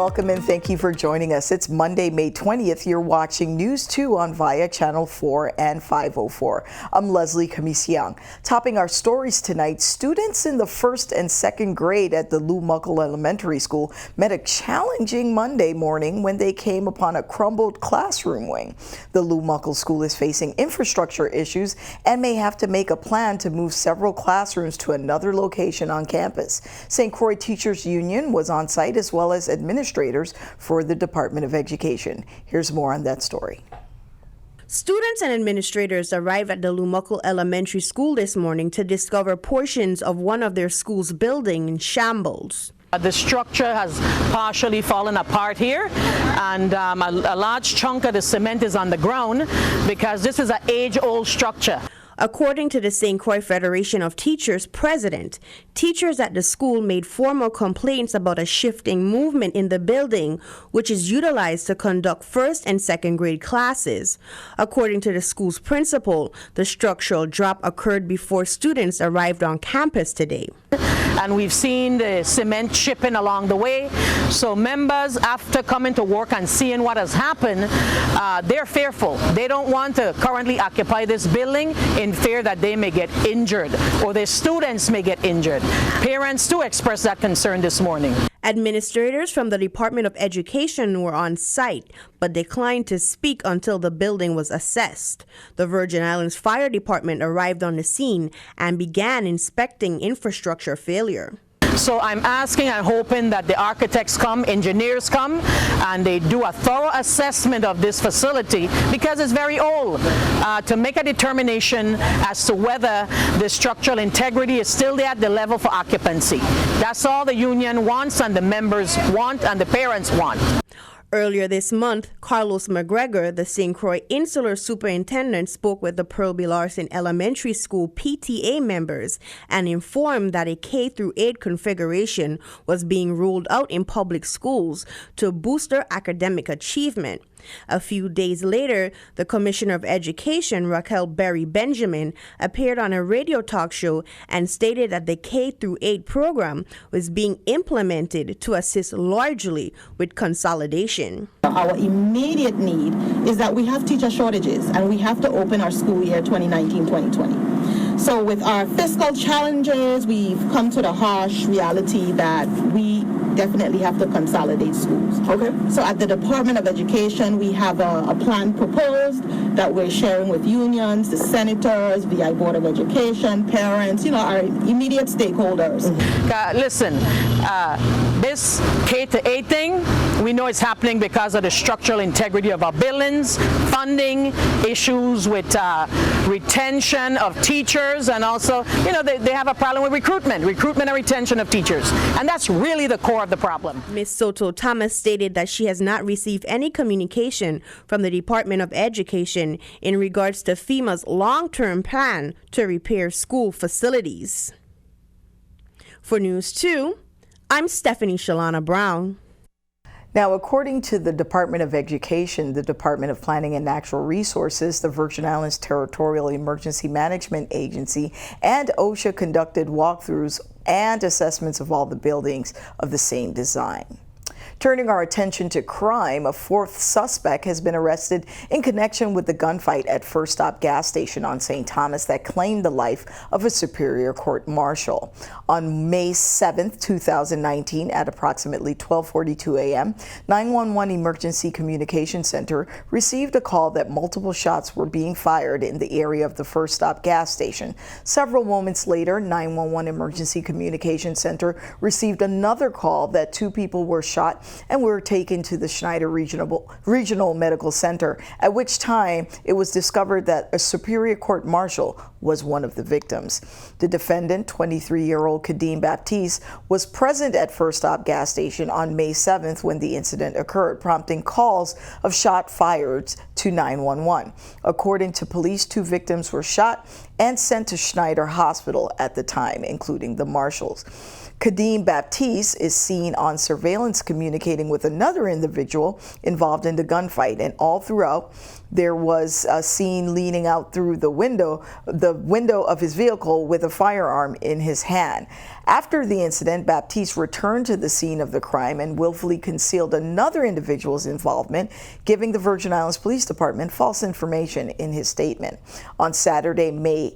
Welcome and thank you for joining us. It's Monday, May 20th. You're watching News 2 on Via Channel 4 and 504. I'm Leslie Kamisiang. Topping our stories tonight, students in the first and second grade at the Lumo Elementary School met a challenging Monday morning when they came upon a crumbled classroom wing. The Lumo School is facing infrastructure issues and may have to make a plan to move several classrooms to another location on campus. St. Croix Teachers Union was on site as well as administrators for the Department of Education. Here's more on that story. Students and administrators arrived at the Lumo Elementary School this morning to discover portions of one of their school's building in shambles. The structure has partially fallen apart here, and a large chunk of the cement is on the ground because this is an age-old structure. According to the St. Croix Federation of Teachers president, teachers at the school made formal complaints about a shifting movement in the building, which is utilized to conduct first and second grade classes. According to the school's principal, the structural drop occurred before students arrived on campus today. And we've seen the cement shipping along the way. So members, after coming to work and seeing what has happened, they're fearful. They don't want to currently occupy this building in fear that they may get injured or their students may get injured. Parents too expressed that concern this morning. Administrators from the Department of Education were on site, but declined to speak until the building was assessed. The Virgin Islands Fire Department arrived on the scene and began inspecting infrastructure failure. So I'm asking and hoping that the architects come, engineers come, and they do a thorough assessment of this facility because it's very old, to make a determination as to whether the structural integrity is still there at the level for occupancy. That's all the union wants and the members want and the parents want. Earlier this month, Carlos McGregor, the St. Croix Insular Superintendent, spoke with the Pearl B. Larson Elementary School PTA members and informed that a K-8 configuration was being rolled out in public schools to boost their academic achievement. A few days later, the Commissioner of Education, Raquel Berry Benjamin, appeared on a radio talk show and stated that the K-8 program was being implemented to assist largely with consolidation. Our immediate need is that we have teacher shortages and we have to open our school year 2019-2020. So with our fiscal challenges, we've come to the harsh reality that we definitely have to consolidate schools. Okay. So at the Department of Education, we have a plan proposed that we're sharing with unions, the senators, the Board of Education, parents, our immediate stakeholders. Listen, this K-8 thing, we know it's happening because of the structural integrity of our buildings, funding, issues with retention of teachers, and also, they have a problem with recruitment and retention of teachers. And that's really the core of the problem. Ms. Soto Thomas stated that she has not received any communication from the Department of Education in regards to FEMA's long-term plan to repair school facilities. For News 2, I'm Stephanie Shalana Brown. Now, according to the Department of Education, the Department of Planning and Natural Resources, the Virgin Islands Territorial Emergency Management Agency, and OSHA conducted walkthroughs and assessments of all the buildings of the same design. Turning our attention to crime, a fourth suspect has been arrested in connection with the gunfight at First Stop gas station on St. Thomas that claimed the life of a Superior Court marshal. On May 7th, 2019, at approximately 12:42 a.m., 911 Emergency Communication Center received a call that multiple shots were being fired in the area of the First Stop gas station. Several moments later, 911 Emergency Communication Center received another call that two people were shot and were taken to the Schneider Regional Medical Center, at which time it was discovered that a Superior Court marshal was one of the victims. The defendant, 23-year-old Kadeem Baptiste, was present at First Stop gas station on May 7th when the incident occurred, prompting calls of shot fired to 911. According to police, two victims were shot and sent to Schneider Hospital at the time, including the marshals. Kadeem Baptiste is seen on surveillance communicating with another individual involved in the gunfight, and all throughout, There was seen leaning out through the window of his vehicle with a firearm in his hand. After the incident, Baptiste returned to the scene of the crime and willfully concealed another individual's involvement, giving the Virgin Islands Police Department false information in his statement. On Saturday, May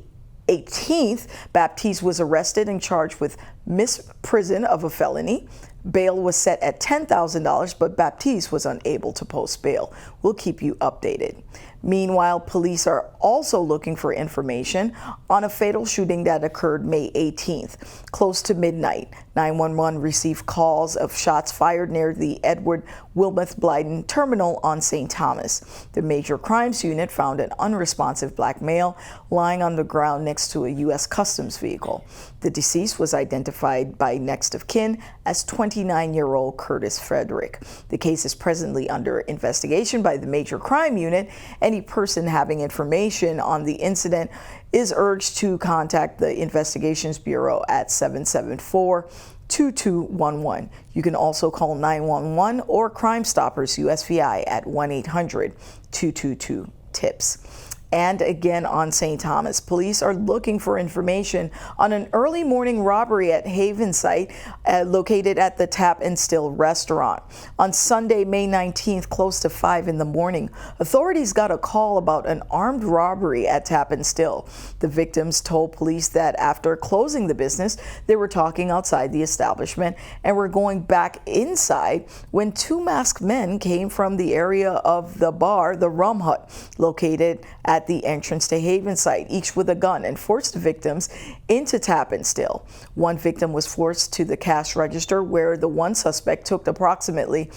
18th, Baptiste was arrested and charged with misprision of a felony. Bail was set at $10,000, but Baptiste was unable to post bail. We'll keep you updated. Meanwhile, police are also looking for information on a fatal shooting that occurred May 18th, close to midnight. 911 received calls of shots fired near the Edward Wilmoth Blyden Terminal on St. Thomas. The Major Crimes Unit found an unresponsive black male lying on the ground next to a U.S. Customs vehicle. The deceased was identified by next of kin as 29-year-old Curtis Frederick. The case is presently under investigation by the Major Crime Unit. Any person having information on the incident is urged to contact the Investigations Bureau at 774-2211. You can also call 911 or Crime Stoppers USVI at 1-800-222-TIPS. And again on St. Thomas, police are looking for information on an early morning robbery at Haven site located at the Tap and Still restaurant. On Sunday, May 19th, close to 5 in the morning, authorities got a call about an armed robbery at Tap and Still. The victims told police that after closing the business, they were talking outside the establishment and were going back inside when two masked men came from the area of the bar, the Rum Hut, located at the entrance to Haven site, each with a gun, and forced the victims into Tap and Still. One victim was forced to the cash register where the one suspect took approximately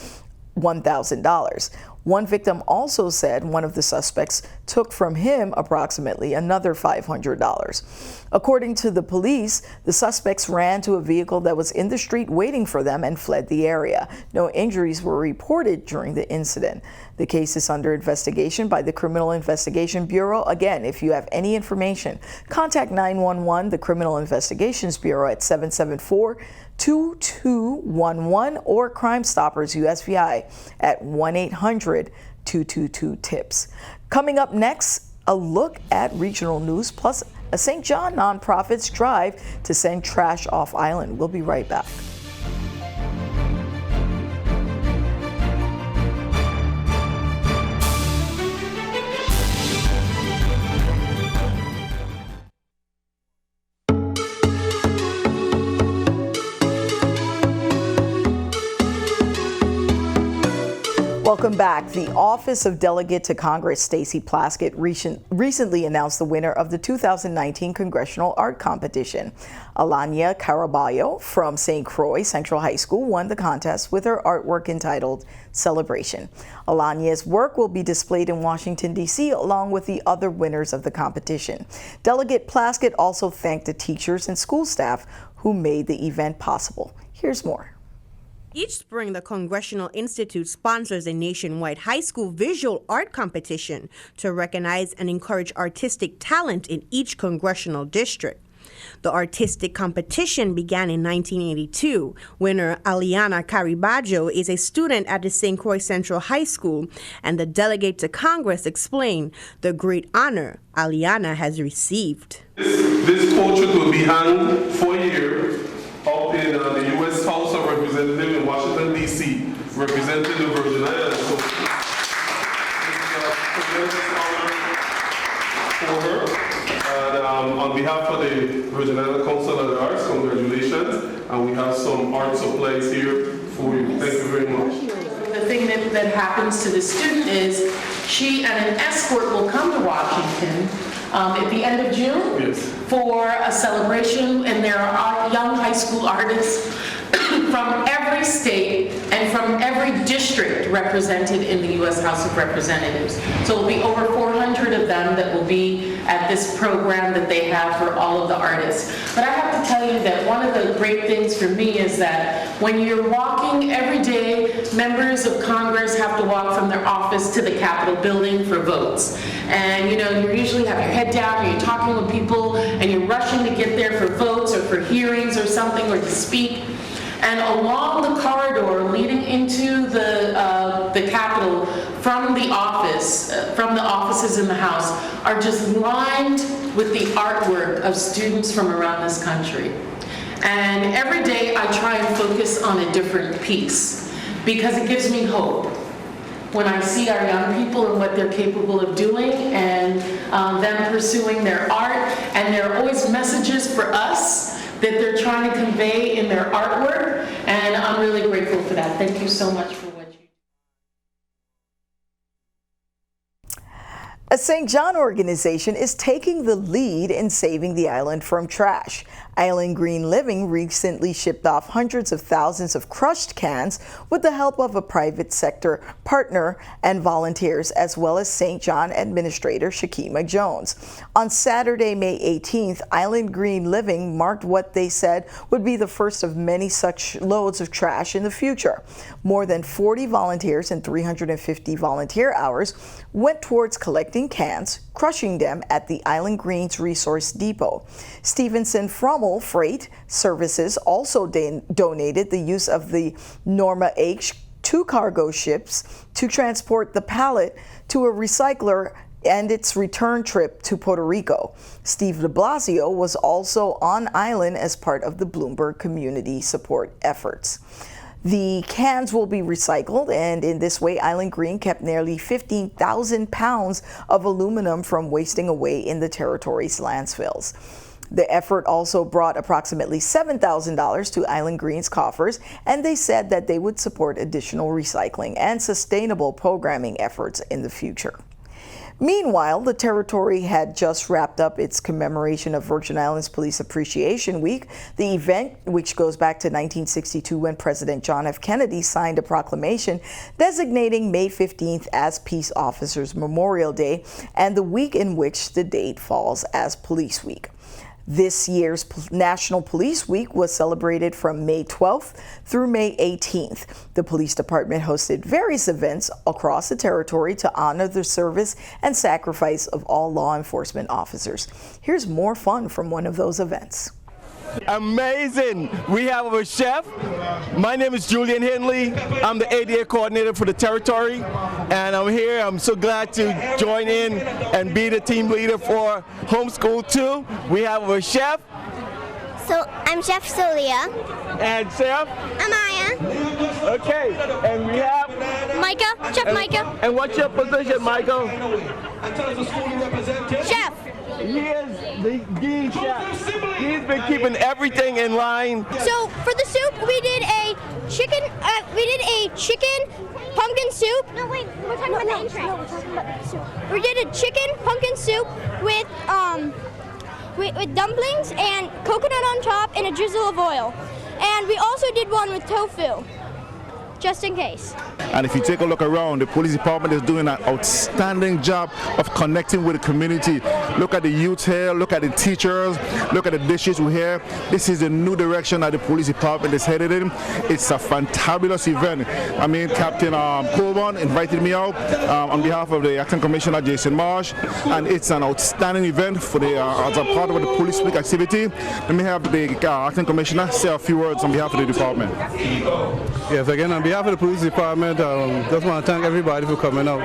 $1,000. One victim also said one of the suspects took from him approximately another $500. According to the police, the suspects ran to a vehicle that was in the street waiting for them and fled the area. No injuries were reported during the incident. The case is under investigation by the Criminal Investigation Bureau. Again, if you have any information, contact 911, the Criminal Investigations Bureau at 774-2211 or Crime Stoppers USVI at 1-800-222-TIPS. Coming up next, a look at regional news plus a St. John nonprofit's drive to send trash off island. We'll be right back. Welcome back. The Office of Delegate to Congress, Stacey Plaskett, recently announced the winner of the 2019 Congressional Art Competition. Alania Caraballo from St. Croix Central High School won the contest with her artwork entitled Celebration. Alania's work will be displayed in Washington, D.C., along with the other winners of the competition. Delegate Plaskett also thanked the teachers and school staff who made the event possible. Here's more. Each spring, the Congressional Institute sponsors a nationwide high school visual art competition to recognize and encourage artistic talent in each congressional district. The artistic competition began in 1982. Winner Aliana Cariballo is a student at the St. Croix Central High School, and the delegate to Congress explained the great honor Aliana has received. This portrait will be hung for a year up in the U.S. House of Representatives in Washington, D.C., representing the Virgin Islands. So it's a tremendous honor for her. And on behalf of the Virgin Islands Council of the Arts, congratulations. And we have some art supplies here for you. Thank you very much. The thing that happens to the student is she and an escort will come to Washington at the end of June. Yes. For a celebration, and there are young high school artists from every state and from every district represented in the U.S. House of Representatives. So it will be over 400 of them that will be at this program that they have for all of the artists. But I have to tell you that one of the great things for me is that when you're walking every day, members of Congress have to walk from their office to the Capitol building for votes. And you usually have your head down, and you're talking with people, and you're rushing to get there for votes or for hearings or something, or to speak. And along the corridor leading into the Capitol, from the offices in the House, are just lined with the artwork of students from around this country. And every day I try and focus on a different piece because it gives me hope when I see our young people and what they're capable of doing and them pursuing their art. And there are always messages for us that they're trying to convey in their artwork. And I'm really grateful for that. Thank you so much for what you do. A St. John organization is taking the lead in saving the island from trash. Island Green Living recently shipped off hundreds of thousands of crushed cans with the help of a private sector partner and volunteers, as well as St. John Administrator Shakima Jones. On Saturday, May 18th, Island Green Living marked what they said would be the first of many such loads of trash in the future. More than 40 volunteers and 350 volunteer hours went towards collecting cans, crushing them at the Island Greens Resource Depot. Stevenson Frommel Freight Services also donated the use of the Norma H. 2 cargo ships to transport the pallet to a recycler and its return trip to Puerto Rico. Steve de Blasio was also on island as part of the Bloomberg community support efforts. The cans will be recycled, and in this way, Island Green kept nearly 15,000 pounds of aluminum from wasting away in the territory's landfills. The effort also brought approximately $7,000 to Island Green's coffers, and they said that they would support additional recycling and sustainable programming efforts in the future. Meanwhile, the territory had just wrapped up its commemoration of Virgin Islands Police Appreciation Week. The event, which goes back to 1962 when President John F. Kennedy signed a proclamation designating May 15th as Peace Officers Memorial Day and the week in which the date falls as Police Week. This year's National Police Week was celebrated from May 12th through May 18th. The police department hosted various events across the territory to honor the service and sacrifice of all law enforcement officers. Here's more fun from one of those events. Amazing. We have a chef. My name is Julian Henley. I'm the ADA coordinator for the territory, and I'm here. I'm so glad to join in and be the team leader for Homeschool 2. We have a chef. So I'm Chef Solia. And Chef? Amaya. Okay. And we have Micah. Chef Micah. And what's your position, Michael? Chef. He is the Guy chef. He's been keeping everything in line. So for the soup, we did a chicken. Pumpkin soup. No, wait. We're talking about the entree. No, we're talking about the soup. We did a chicken pumpkin soup with dumplings and coconut on top and a drizzle of oil. And we also did one with tofu, just in case. And if you take a look around, the police department is doing an outstanding job of connecting with the community. Look at the youth here, look at the teachers, look at the dishes we hear. This is a new direction that the police department is headed in. It's a fantabulous event. I mean, Captain Colburn invited me out on behalf of the Acting Commissioner Jason Marsh, and it's an outstanding event for the as a part of the Police Week activity. Let me have the Acting Commissioner say a few words on behalf of the department. Yes, again, on behalf of the police department, just want to thank everybody for coming out.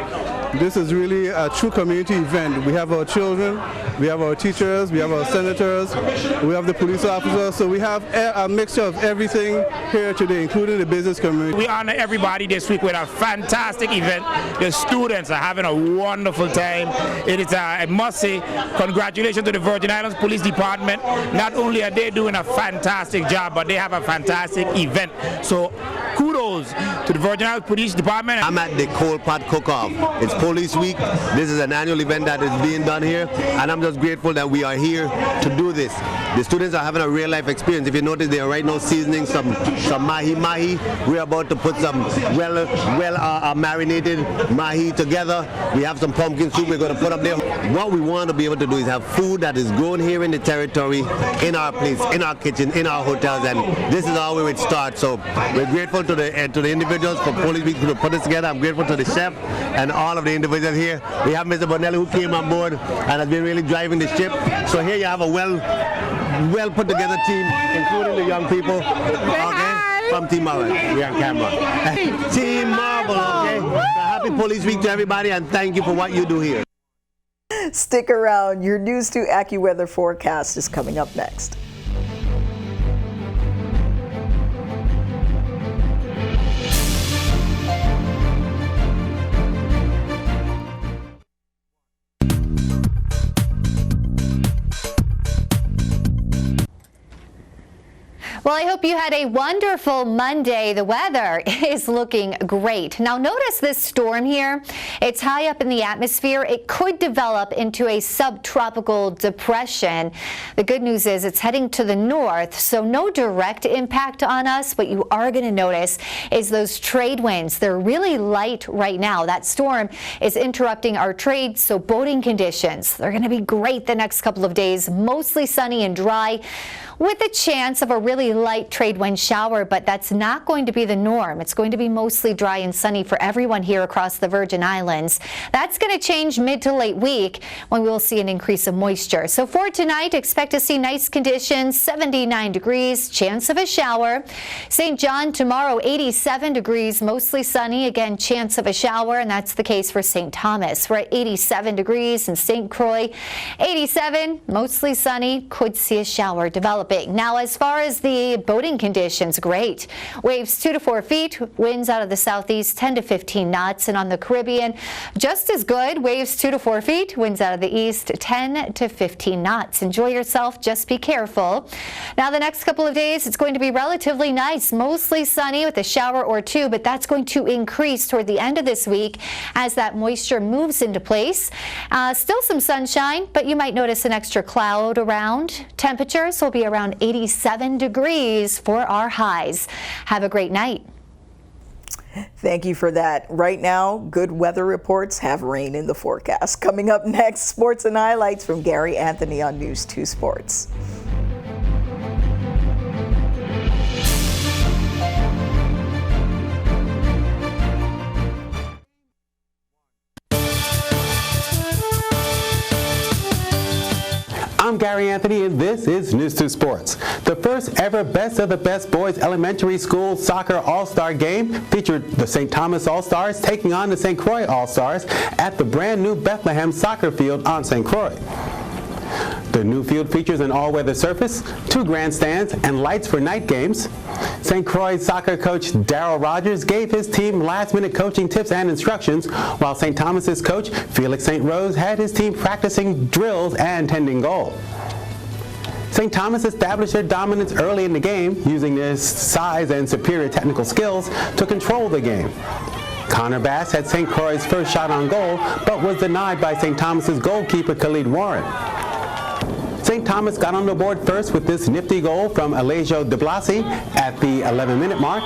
This is really a true community event. We have our children, we have our teachers, we have our senators, we have the police officers, so we have a mixture of everything here today, including the business community. We honor everybody this week with a fantastic event. The students are having a wonderful time. It is a must-say congratulations to the Virgin Islands Police Department. Not only are they doing a fantastic job, but they have a fantastic event. So kudos to the Virgin Islands Police Department. I'm at the Coal Pot Cook-Off. It's Police Week. This is an annual event that is being done here, and I'm just grateful that we are here to do this. The students are having a real life experience. If you notice, they are right now seasoning some mahi. We're about to put some well marinated mahi together. We have some pumpkin soup we're going to put up there. What we want to be able to do is have food that is grown here in the territory, in our place, in our kitchen, in our hotels, and this is how we would start. So we're grateful to the individuals for Police Week to put this together. I'm grateful to the chef and all of the individuals here. We have Mr. Bonelli who came on board and has been really driving the ship. So here you have a well put together team, including the young people. Okay, from Team Marvel. We're on camera. Team Marvel. Okay. Happy Police Week to everybody, and thank you for what you do here. Stick around. Your News 2 AccuWeather forecast is coming up next. Well, I hope you had a wonderful Monday. The weather is looking great. Now notice this storm here. It's high up in the atmosphere. It could develop into a subtropical depression. The good news is it's heading to the north, so no direct impact on us. What you are going to notice is those trade winds. They're really light right now. That storm is interrupting our trade, so boating conditions, they're going to be great the next couple of days. Mostly sunny and dry, with a chance of a really light trade wind shower, but that's not going to be the norm. It's going to be mostly dry and sunny for everyone here across the Virgin Islands. That's going to change mid to late week when we will see an increase of moisture. So for tonight, expect to see nice conditions, 79 degrees, chance of a shower. St. John tomorrow, 87 degrees, mostly sunny, again, chance of a shower, and that's the case for St. Thomas. We're at 87 degrees in St. Croix, 87, mostly sunny, could see a shower develop. Now, as far as the boating conditions, great. Waves 2 to 4 feet, winds out of the southeast 10 to 15 knots, and on the Caribbean, just as good. Waves 2 to 4 feet, winds out of the east 10 to 15 knots. Enjoy yourself, just be careful. Now, the next couple of days, it's going to be relatively nice, mostly sunny with a shower or two, but that's going to increase toward the end of this week as that moisture moves into place. Still some sunshine, but you might notice an extra cloud around. Temperatures will be around 87 degrees for our highs. Have a great night. Thank you for that. Right now, good weather reports have rain in the forecast. Coming up next, sports and highlights from Gary Anthony on News 2 Sports. I'm Gary Anthony, and this is News 2 Sports. The first ever Best of the Best Boys Elementary School Soccer All-Star Game featured the St. Thomas All-Stars taking on the St. Croix All-Stars at the brand new Bethlehem Soccer Field on St. Croix. The new field features an all-weather surface, 2 grandstands, and lights for night games. St. Croix soccer coach Darryl Rogers gave his team last-minute coaching tips and instructions, while St. Thomas's coach Felix St. Rose had his team practicing drills and tending goal. St. Thomas established their dominance early in the game, using their size and superior technical skills to control the game. Connor Bass had St. Croix's first shot on goal, but was denied by St. Thomas's goalkeeper Khalid Warren. St. Thomas got on the board first with this nifty goal from Alejo de Blasi at the 11-minute mark.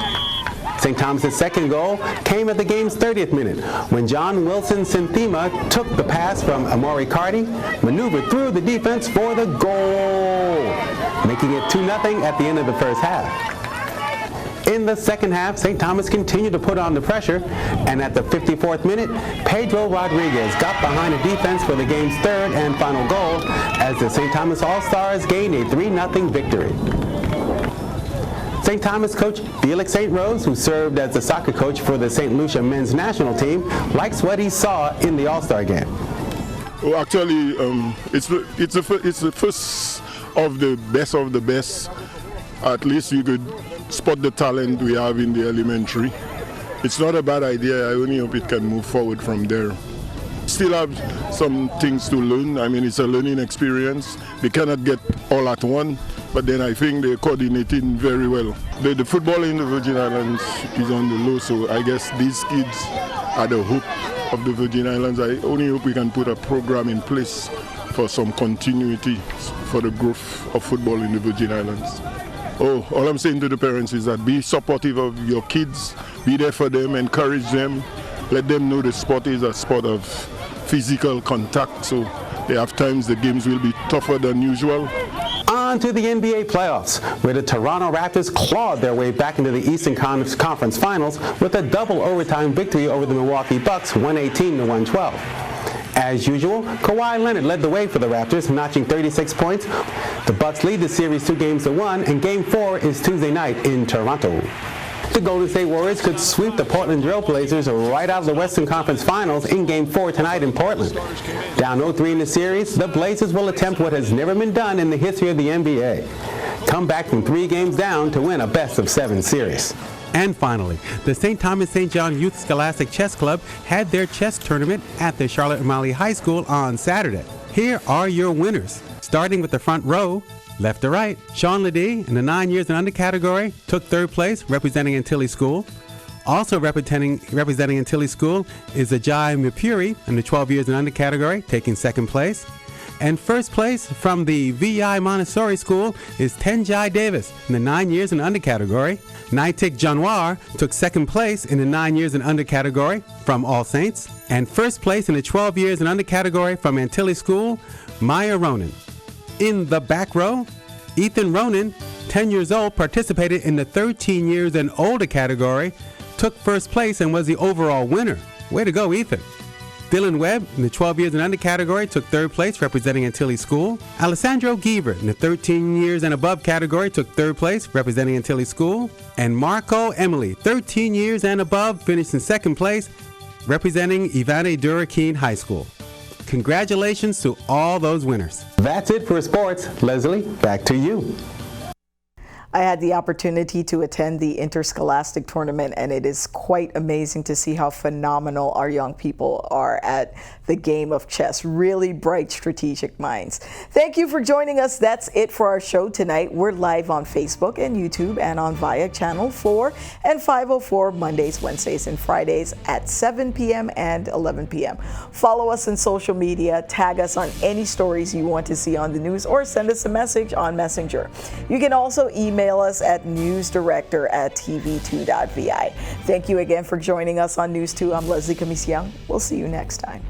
St. Thomas's second goal came at the game's 30th minute when John Wilson Synthema took the pass from Amori Cardi, maneuvered through the defense for the goal, making it 2-0 at the end of the first half. In the second half, St. Thomas continued to put on the pressure, and at the 54th minute, Pedro Rodriguez got behind the defense for the game's third and final goal as the St. Thomas All-Stars gained a 3-0 victory. St. Thomas coach Felix St. Rose, who served as the soccer coach for the St. Lucia men's national team, likes what he saw in the All-Star game. Well, actually, it's the first of the best. At least you could spot the talent we have in the elementary. It's not a bad idea. I only hope it can move forward from there. Still have some things to learn. I mean, it's a learning experience. They cannot get all at one, but then I think they're coordinating very well. The football in the Virgin Islands is on the low, so I guess these kids are the hope of the Virgin Islands. I only hope we can put a program in place for some continuity for the growth of football in the Virgin Islands. Oh, all I'm saying to the parents is that be supportive of your kids, be there for them, encourage them, let them know the sport is a sport of physical contact, so there have times the games will be tougher than usual. On to the NBA playoffs, where the Toronto Raptors clawed their way back into the Eastern Conference Finals with a double overtime victory over the Milwaukee Bucks, 118-112. As usual, Kawhi Leonard led the way for the Raptors, notching 36 points. The Bucks lead the series 2-1, and Game 4 is Tuesday night in Toronto. The Golden State Warriors could sweep the Portland Trail Blazers right out of the Western Conference Finals in Game 4 tonight in Portland. Down 0-3 in the series, the Blazers will attempt what has never been done in the history of the NBA. Come back from 3 games down to win a best-of-7 series. And finally, the St. Thomas St. John Youth Scholastic Chess Club had their chess tournament at the Charlotte O'Malley High School on Saturday. Here are your winners. Starting with the front row, left to right, Sean Ledee in the 9 years and under category took 3rd place, representing Antilles School. Also representing Antilles School is Ajay Mapuri in the 12 years and under category, taking 2nd place. And 1st place from the VI Montessori School is Tenjai Davis in the 9 years and under category. Naitik Janwar took 2nd place in the 9 years and under category from All Saints. And 1st place in the 12 years and under category from Antilles School, Maya Ronan. In the back row, Ethan Ronan, 10 years old, participated in the 13 years and older category, took 1st place and was the overall winner. Way to go, Ethan. Dylan Webb in the 12 years and under category took 3rd place, representing Antilles School. Alessandro Giebert in the 13 years and above category took 3rd place, representing Antilles School. And Marco Emily, 13 years and above, finished in 2nd place, representing Ivane Durakin High School. Congratulations to all those winners. That's it for sports. Leslie, back to you. I had the opportunity to attend the interscholastic tournament, and it is quite amazing to see how phenomenal our young people are at the game of chess. Really bright, strategic minds. Thank you for joining us. That's it for our show tonight. We're live on Facebook and YouTube and on VIA Channel 4 and 504 Mondays, Wednesdays, and Fridays at 7 p.m. and 11 p.m. Follow us on social media, tag us on any stories you want to see on the news, or send us a message on Messenger. You can also email us at newsdirector@tv2.vi. Thank you again for joining us on News 2. I'm Leslie Camisiang. We'll see you next time.